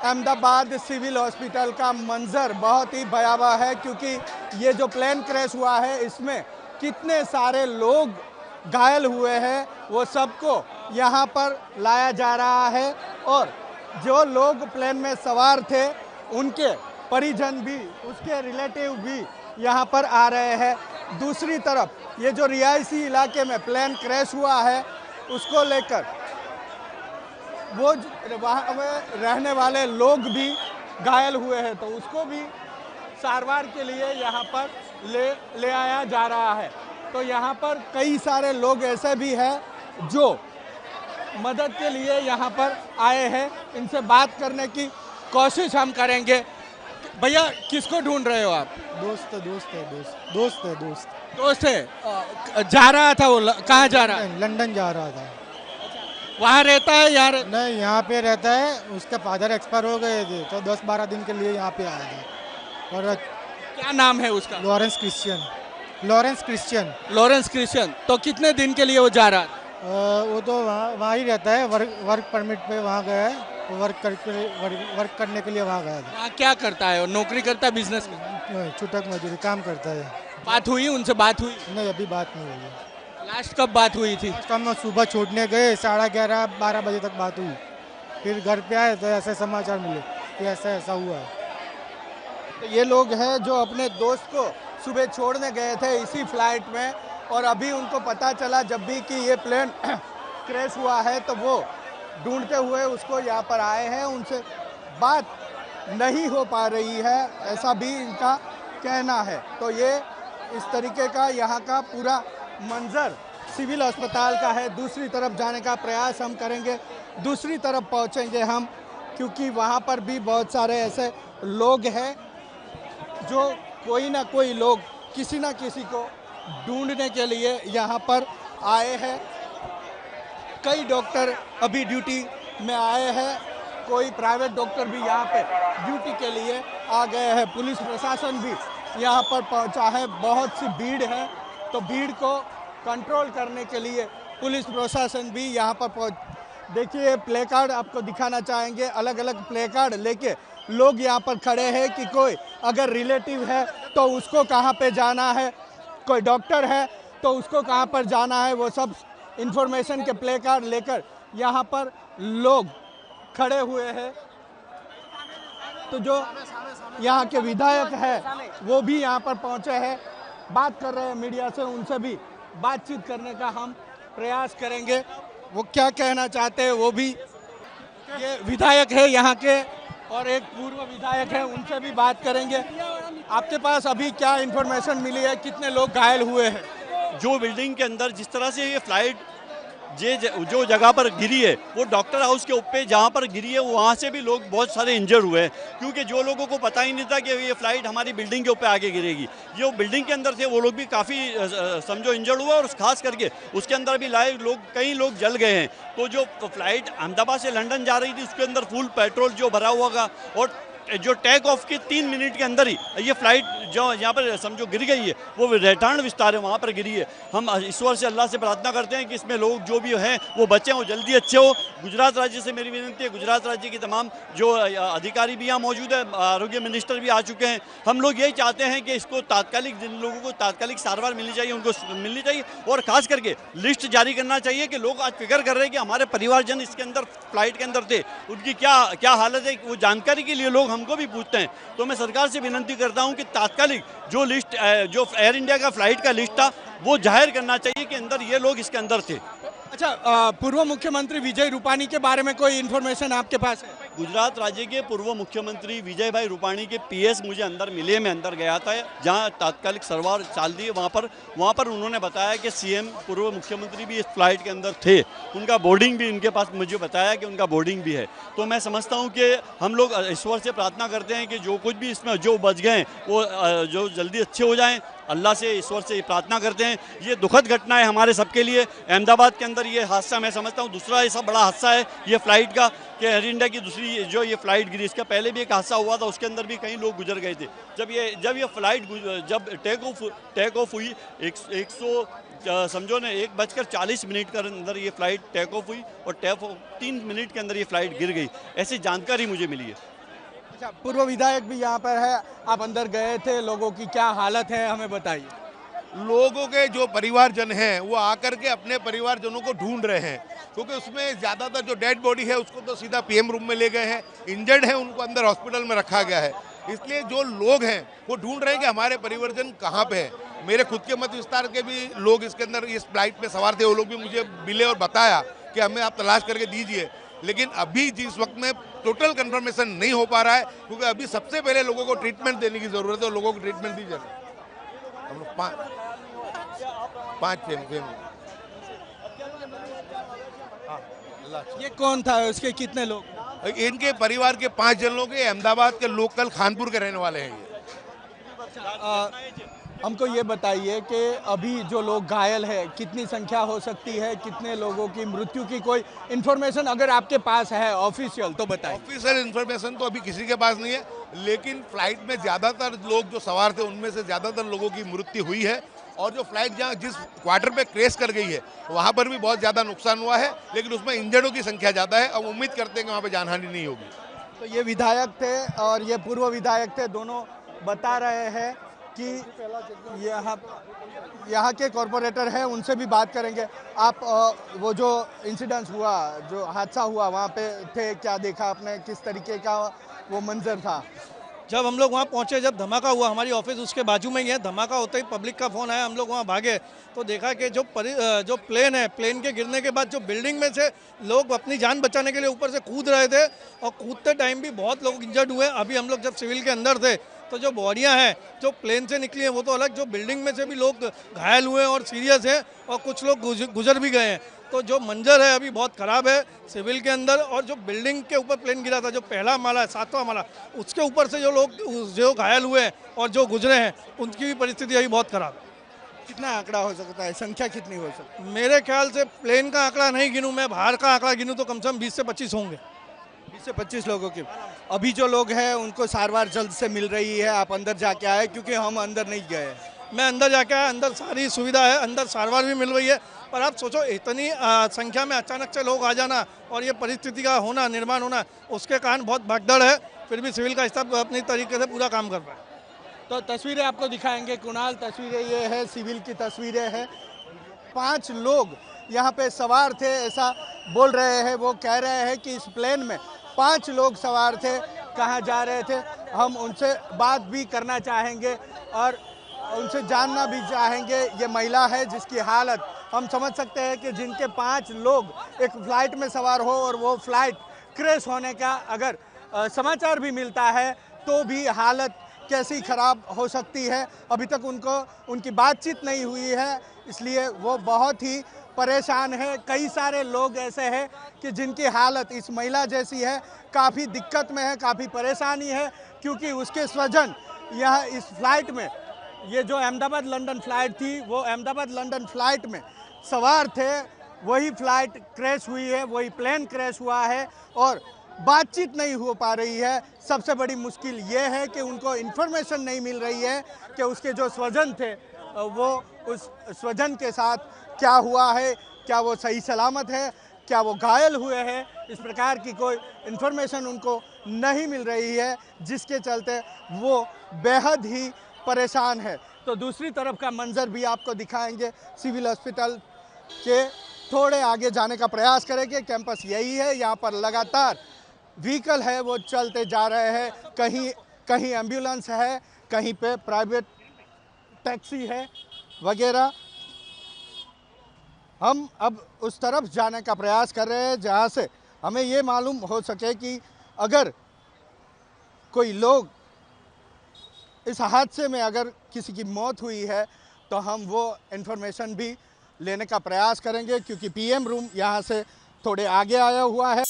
Ahmedabad civil hospital का मंजर बहुत ही भयावह है, क्योंकि ये जो प्लेन क्रैश हुआ है इसमें कितने सारे लोग घायल हुए हैं, वो सबको यहाँ पर लाया जा रहा है और जो लोग प्लेन में सवार थे उनके परिजन भी, उसके रिलेटिव भी यहाँ पर आ रहे हैं। दूसरी तरफ ये जो रिहायशी इलाके में प्लेन क्रैश हुआ है उसको लेकर वो वहाँ में रहने वाले लोग भी घायल हुए हैं, तो उसको भी सारवार के लिए यहाँ पर ले आया जा रहा है। तो यहाँ पर कई सारे लोग ऐसे भी हैं जो मदद के लिए यहाँ पर आए हैं, इनसे बात करने की कोशिश हम करेंगे। भैया किसको ढूंढ रहे हो आप? दोस्त है। जा रहा था वो, कहाँ जा रहा है? लंदन जा रहा था। वहाँ रहता है यार? नहीं, यहाँ पे रहता है। उसके फादर एक्सपायर हो गए थे तो 10-12 दिन के लिए यहाँ पे आया था। और क्या नाम है उसका? Lawrence Christian. तो कितने दिन के लिए वो जा रहा था? वो तो वहाँ ही रहता है, वर्क परमिट पे वहाँ गया है, वर्क करने के लिए वहाँ गया था। वहाँ क्या करता है? नौकरी करता है, बिजनेस में? छूटक मजदूरी काम करता है। बात हुई उनसे? बात हुई नहीं, अभी बात नहीं हुई। लास्ट कब बात हुई थी? हम सुबह छोड़ने गए, 11:30-12 बजे तक बात हुई। फिर घर पे आए तो ऐसे समाचार मिले कि ऐसा हुआ है। तो ये लोग हैं जो अपने दोस्त को सुबह छोड़ने गए थे इसी फ्लाइट में, और अभी उनको पता चला जब भी कि ये प्लेन क्रैश हुआ है तो वो ढूंढते हुए उसको यहाँ पर आए हैं। उनसे बात नहीं हो पा रही है, ऐसा भी इनका कहना है। तो ये इस तरीके का यहाँ का पूरा मंजर सिविल अस्पताल का है। दूसरी तरफ जाने का प्रयास हम करेंगे, दूसरी तरफ पहुँचेंगे हम, क्योंकि वहाँ पर भी बहुत सारे ऐसे लोग हैं जो कोई ना कोई लोग किसी ना किसी को ढूंढने के लिए यहाँ पर आए हैं। कई डॉक्टर अभी ड्यूटी में आए हैं, कोई प्राइवेट डॉक्टर भी यहाँ पे ड्यूटी के लिए आ गए हैं। पुलिस प्रशासन भी यहाँ पर पहुँचा है। बहुत सी भीड़ है, तो भीड़ को कंट्रोल करने के लिए पुलिस प्रशासन भी यहाँ पर पहुँच। देखिए प्ले कार्ड आपको दिखाना चाहेंगे, अलग अलग प्ले कार्ड लेके लोग यहाँ पर खड़े हैं कि कोई अगर रिलेटिव है तो उसको कहाँ पे जाना है, कोई डॉक्टर है तो उसको कहाँ पर जाना है, वो सब इंफॉर्मेशन के प्ले कार्ड लेकर यहाँ पर लोग खड़े हुए हैं। तो जो यहाँ के विधायक है वो भी यहाँ पर पहुँचे हैं, बात कर रहे हैं मीडिया से, उनसे भी बातचीत करने का हम प्रयास करेंगे। वो क्या कहना चाहते हैं वो भी, ये विधायक है यहाँ के और एक पूर्व विधायक है, उनसे भी बात करेंगे। आपके पास अभी क्या इन्फॉर्मेशन मिली है, कितने लोग घायल हुए हैं? जो बिल्डिंग के अंदर जिस तरह से ये फ्लाइट जो जगह पर गिरी है, वो डॉक्टर हाउस के ऊपर जहाँ पर गिरी है वहाँ से भी लोग बहुत सारे इंजर हुए हैं, क्योंकि जो लोगों को पता ही नहीं था कि ये फ्लाइट हमारी बिल्डिंग के ऊपर आके गिरेगी, जो बिल्डिंग के अंदर थे वो लोग भी काफ़ी समझो इंजर्ड हुआ, और खास करके उसके अंदर भी कई लोग जल गए हैं। तो जो फ्लाइट अहमदाबाद से लंदन जा रही थी उसके अंदर फुल पेट्रोल जो भरा हुआ था, और जो टेक ऑफ के 3 मिनट के अंदर ही ये फ्लाइट जो यहाँ पर समझो गिर गई है, वो रेठान विस्तार है वहाँ पर गिरी है। हम ईश्वर से अल्लाह से प्रार्थना करते हैं कि इसमें लोग जो भी हैं वो बचे हों, जल्दी अच्छे हो। गुजरात राज्य से मेरी विनती है, गुजरात राज्य की तमाम जो अधिकारी भी यहाँ मौजूद है, आरोग्य मिनिस्टर भी आ चुके हैं। हम लोग यही चाहते हैं कि इसको तात्कालिक, जिन लोगों को तात्कालिक सारवार मिलनी चाहिए उनको मिलनी चाहिए, और खास करके लिस्ट जारी करना चाहिए कि लोग आज फिक्र कर रहे हैं कि हमारे परिवारजन इसके अंदर फ्लाइट के अंदर थे, उनकी क्या हालत है, वो जानकारी के लिए लोग हमको भी पूछते हैं। तो मैं सरकार से विनती करता हूं कि तात्कालिक जो लिस्ट, जो एयर इंडिया का फ्लाइट का लिस्ट था वो जाहिर करना चाहिए कि अंदर ये लोग इसके अंदर थे। अच्छा, पूर्व मुख्यमंत्री विजय रूपाणी के बारे में कोई इन्फॉर्मेशन आपके पास है? गुजरात राज्य के पूर्व मुख्यमंत्री विजय भाई रूपाणी के पीएस मुझे अंदर मिले, मैं अंदर गया था जहां तात्कालिक सरवार चाल दी है, वहां पर उन्होंने बताया कि सीएम पूर्व मुख्यमंत्री भी इस फ्लाइट के अंदर थे, उनका बोर्डिंग भी इनके पास, मुझे बताया कि उनका बोर्डिंग भी है। तो मैं समझता हूं कि हम लोग ईश्वर से प्रार्थना करते हैं कि जो कुछ भी इसमें जो बच गए वो जो जल्दी अच्छे हो जाएं, अल्लाह से, ईश्वर से प्रार्थना करते हैं। ये दुखद घटना है हमारे सबके लिए। अहमदाबाद के अंदर ये हादसा मैं समझता हूँ दूसरा ऐसा बड़ा हादसा है ये फ्लाइट का, कि एयर इंडिया की दूसरी जो ये फ्लाइट गिरी, इसका पहले भी एक हादसा हुआ था, उसके अंदर भी कई लोग गुजर गए थे। जब ये फ्लाइट जब टेक ऑफ हुई, 100 समझो ना 1:40 के अंदर ये फ्लाइट टेक ऑफ हुई और 3 मिनट के अंदर ये फ्लाइट गिर गई, ऐसी जानकारी मुझे मिली है। अच्छा, पूर्व विधायक भी यहाँ पर है, आप अंदर गए थे, लोगों की क्या हालत है हमें बताइए। लोगों के जो परिवारजन हैं वो आकर के अपने परिवारजनों को ढूंढ रहे हैं, क्योंकि उसमें ज़्यादातर जो डेड बॉडी है उसको तो सीधा पीएम रूम में ले गए हैं, इंजर्ड है उनको अंदर हॉस्पिटल में रखा गया है। इसलिए जो लोग हैं वो ढूंढ रहे हैं कि हमारे परिवारजन कहाँ पे है। मेरे खुद के मत विस्तार के भी लोग इसके अंदर इस फ्लाइट में सवार थे, वो लोग भी मुझे मिले और बताया कि हमें आप तलाश करके दीजिए। लेकिन अभी जिस वक्त में टोटल कंफर्मेशन नहीं हो पा रहा है, क्योंकि अभी सबसे पहले लोगों को ट्रीटमेंट देने की ज़रूरत है और लोगों को ट्रीटमेंट दी जाए। हम लोग पाँच फैमिली। ये कौन था, उसके कितने लोग? इनके परिवार के 5 जन लोग अहमदाबाद के लोकल खानपुर के रहने वाले हैं। ये हमको ये बताइए कि अभी जो लोग घायल है कितनी संख्या हो सकती है, कितने लोगों की मृत्यु की कोई इन्फॉर्मेशन अगर आपके पास है ऑफिशियल तो बताइए। ऑफिशियल इन्फॉर्मेशन तो अभी किसी के पास नहीं है, लेकिन फ्लाइट में ज़्यादातर लोग जो सवार थे उनमें से ज़्यादातर लोगों की मृत्यु हुई है। और जो फ्लाइट जहाँ जिस क्वार्टर पे क्रैश कर गई है वहाँ पर भी बहुत ज़्यादा नुकसान हुआ है, लेकिन उसमें इंजर्डों की संख्या ज़्यादा है। अब उम्मीद करते हैं कि वहाँ पर जानहानि नहीं होगी। तो ये विधायक थे और ये पूर्व विधायक थे, दोनों बता रहे हैं कि यहाँ के कॉरपोरेटर हैं, उनसे भी बात करेंगे। आप वो जो इंसिडेंस हुआ, जो हादसा हुआ, वहाँ पे थे, क्या देखा आपने, किस तरीके का वो मंजर था? जब हम लोग वहाँ पहुँचे, जब धमाका हुआ, हमारी ऑफिस उसके बाजू में ही है, धमाका होते ही पब्लिक का फ़ोन आया, हम लोग वहाँ भागे तो देखा कि जो प्लेन है, प्लेन के गिरने के बाद जो बिल्डिंग में से लोग अपनी जान बचाने के लिए ऊपर से कूद रहे थे और कूदते टाइम भी बहुत लोग इंजर्ड हुए। अभी हम लोग जब सिविल के अंदर थे तो जो बॉडियां हैं जो प्लेन से निकली हैं वो तो अलग, जो बिल्डिंग में से भी लोग घायल हुए और सीरियस हैं और कुछ लोग गुजर भी गए हैं। तो जो मंजर है अभी बहुत ख़राब है सिविल के अंदर। और जो बिल्डिंग के ऊपर प्लेन गिरा था, जो पहला माला है, 7वां माला, उसके ऊपर से जो लोग जो घायल हुए हैं और जो गुजरे हैं उनकी भी परिस्थिति अभी बहुत ख़राब है। कितना आंकड़ा हो सकता है, संख्या कितनी हो सकती है? मेरे ख्याल से प्लेन का आंकड़ा नहीं गिनूँ मैं, बाहर का आंकड़ा गिनूँ तो कम से कम 20 से 25 होंगे। 20 से 25 लोगों की। अभी जो लोग हैं उनको सारवार जल्द से मिल रही है, आप अंदर जाके आए? क्योंकि हम अंदर नहीं गए। मैं अंदर जाके आया, अंदर सारी सुविधा है, अंदर सारवार भी मिल रही है। पर आप सोचो इतनी संख्या में अचानक से लोग आ जाना और ये परिस्थिति का होना, निर्माण होना, उसके कारण बहुत भगदड़ है। फिर भी सिविल का स्टाफ अपनी तरीके से पूरा काम कर रहा है। तो तस्वीरें आपको दिखाएंगे कुणाल, तस्वीरें ये है, सिविल की तस्वीरें हैं। 5 लोग यहाँ पे सवार थे ऐसा बोल रहे हैं, वो कह रहे हैं कि इस प्लेन में 5 लोग सवार थे, कहाँ जा रहे थे। हम उनसे बात भी करना चाहेंगे और उनसे जानना भी चाहेंगे। ये महिला है जिसकी हालत हम समझ सकते हैं कि जिनके 5 लोग एक फ्लाइट में सवार हो और वो फ्लाइट क्रैश होने का अगर समाचार भी मिलता है तो भी हालत कैसी ख़राब हो सकती है। अभी तक उनकी बातचीत नहीं हुई है, इसलिए वो बहुत ही परेशान है। कई सारे लोग ऐसे हैं कि जिनकी हालत इस महिला जैसी है, काफ़ी दिक्कत में है, काफ़ी परेशानी है, क्योंकि उसके स्वजन यह इस फ्लाइट में, ये जो अहमदाबाद लंदन फ़्लाइट थी, वो अहमदाबाद लंदन फ़्लाइट में सवार थे। वही फ़्लाइट क्रैश हुई है, वही प्लेन क्रैश हुआ है और बातचीत नहीं हो पा रही है। सबसे बड़ी मुश्किल ये है कि उनको इन्फॉर्मेशन नहीं मिल रही है कि उसके जो स्वजन थे वो उस स्वजन के साथ क्या हुआ है, क्या वो सही सलामत है, क्या वो घायल हुए हैं। इस प्रकार की कोई इन्फॉर्मेशन उनको नहीं मिल रही है, जिसके चलते वो बेहद ही परेशान है। तो दूसरी तरफ का मंजर भी आपको दिखाएंगे। सिविल हॉस्पिटल के थोड़े आगे जाने का प्रयास करेंगे। कैंपस यही है, यहाँ पर लगातार व्हीकल है वो चलते जा रहे हैं। कहीं एम्बुलेंस है, कहीं पे प्राइवेट टैक्सी है वगैरह। हम अब उस तरफ जाने का प्रयास कर रहे हैं जहाँ से हमें ये मालूम हो सके कि अगर कोई लोग इस हादसे में अगर किसी की मौत हुई है तो हम वो इन्फॉर्मेशन भी लेने का प्रयास करेंगे, क्योंकि पीएम रूम यहाँ से थोड़े आगे आया हुआ है।